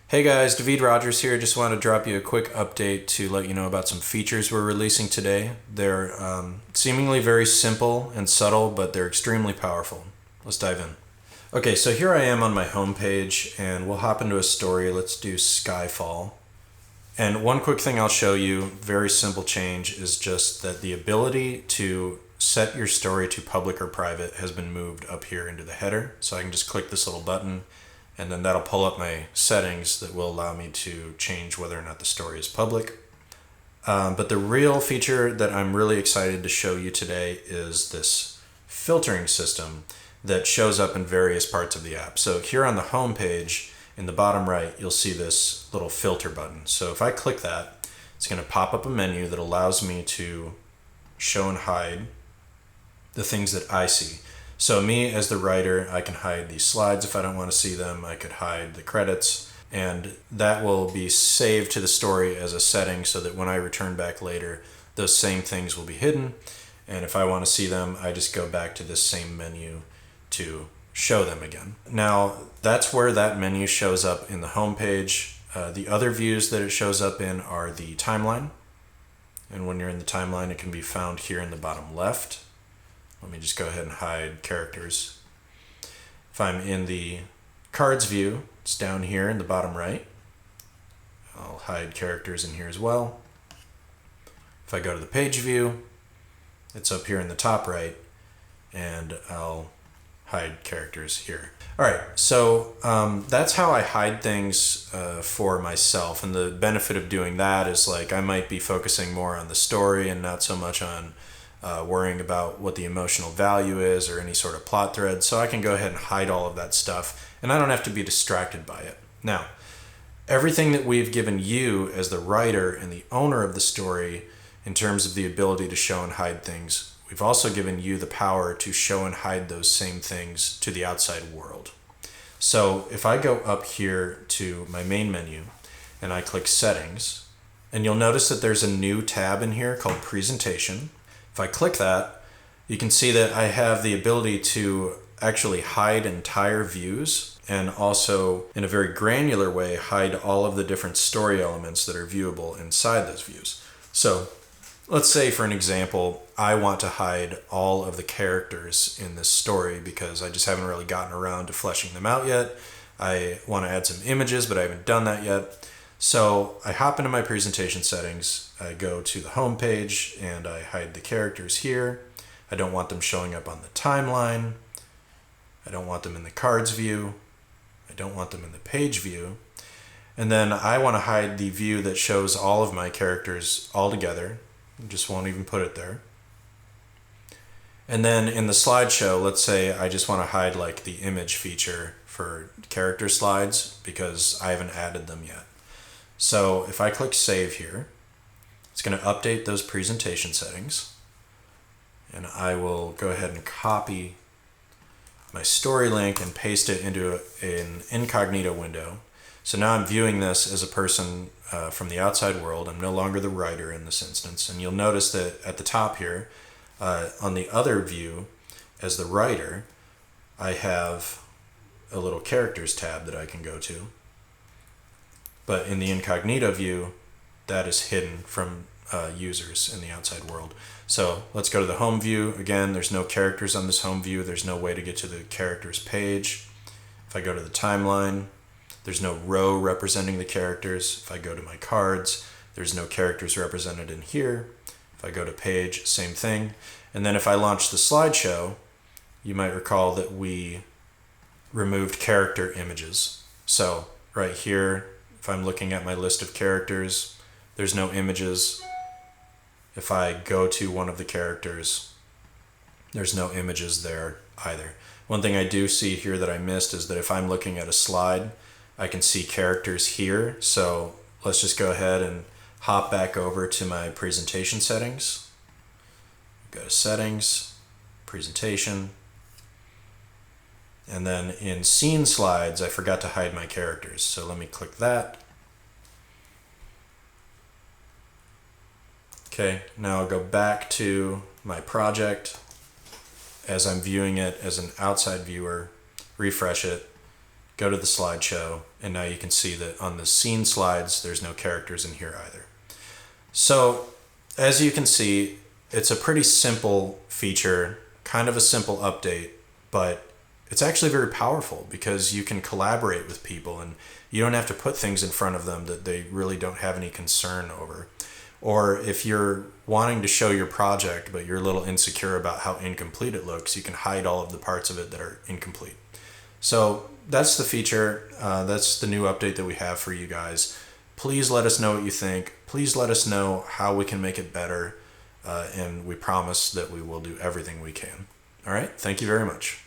Hey guys, David Rogers here. Just want to drop you a quick update to let you know about some features we're releasing today. They're seemingly very simple and subtle, but they're extremely powerful. Let's dive in. Okay, so here I am on my homepage, and we'll hop into a story. Let's do Skyfall. And one quick thing I'll show you, very simple change, is just that the ability to set your story to public or private has been moved up here into the header. So I can just click this little button, and then that'll pull up my settings that will allow me to change whether or not the story is public. But the real feature that I'm really excited to show you today is this filtering system that shows up in various parts of the app. So here on the home page, in the bottom right, you'll see this little filter button. So if I click that, it's going to pop up a menu that allows me to show and hide the things that I see. So me as the writer, I can hide these slides if I don't want to see them. I could hide the credits, and that will be saved to the story as a setting so that when I return back later, those same things will be hidden. And if I want to see them, I just go back to this same menu to show them again. Now, that's where that menu shows up in the home page. The other views that it shows up in are the timeline. And when you're in the timeline, it can be found here in the bottom left. Let me just go ahead and hide characters. If I'm in the cards view, it's down here in the bottom right. I'll hide characters in here as well. If I go to the page view, it's up here in the top right, and I'll hide characters here. All right, so that's how I hide things for myself. And the benefit of doing that is like I might be focusing more on the story and not so much on worrying about what the emotional value is or any sort of plot thread. So I can go ahead and hide all of that stuff, and I don't have to be distracted by it. Now, everything that we've given you as the writer and the owner of the story in terms of the ability to show and hide things, we've also given you the power to show and hide those same things to the outside world. So if I go up here to my main menu and I click Settings, and you'll notice that there's a new tab in here called Presentation. If I click that, you can see that I have the ability to actually hide entire views and also, in a very granular way, hide all of the different story elements that are viewable inside those views. So let's say, for an example, I want to hide all of the characters in this story because I just haven't really gotten around to fleshing them out yet. I want to add some images, but I haven't done that yet. So I hop into my presentation settings, I go to the home page, and I hide the characters here. I don't want them showing up on the timeline. I don't want them in the cards view. I don't want them in the page view. And then I want to hide the view that shows all of my characters all together. Just won't even put it there. And then in the slideshow, let's say I just want to hide like the image feature for character slides because I haven't added them yet. So if I click Save here, it's going to update those presentation settings. And I will go ahead and copy my story link and paste it into an incognito window. So now I'm viewing this as a person from the outside world. I'm no longer the writer in this instance. And you'll notice that at the top here, on the other view, as the writer, I have a little characters tab that I can go to. But in the incognito view, that is hidden from users in the outside world. So let's go to the home view. Again, there's no characters on this home view. There's no way to get to the characters page. If I go to the timeline, there's no row representing the characters. If I go to my cards, there's no characters represented in here. If I go to page, same thing. And then if I launch the slideshow, you might recall that we removed character images. So right here, if I'm looking at my list of characters, there's no images. If I go to one of the characters, there's no images there either. One thing I do see here that I missed is that if I'm looking at a slide, I can see characters here. So let's just go ahead and hop back over to my presentation settings. Go to Settings, Presentation. And then in Scene Slides, I forgot to hide my characters. So let me click that. Okay, now I'll go back to my project as I'm viewing it as an outside viewer, refresh it, go to the slideshow, and now you can see that on the scene slides, there's no characters in here either. So as you can see, it's a pretty simple feature, kind of a simple update, but it's actually very powerful because you can collaborate with people and you don't have to put things in front of them that they really don't have any concern over. Or if you're wanting to show your project, but you're a little insecure about how incomplete it looks, you can hide all of the parts of it that are incomplete. So that's the feature. That's the new update that we have for you guys. Please let us know what you think. Please let us know how we can make it better. And we promise that we will do everything we can. All right. Thank you very much.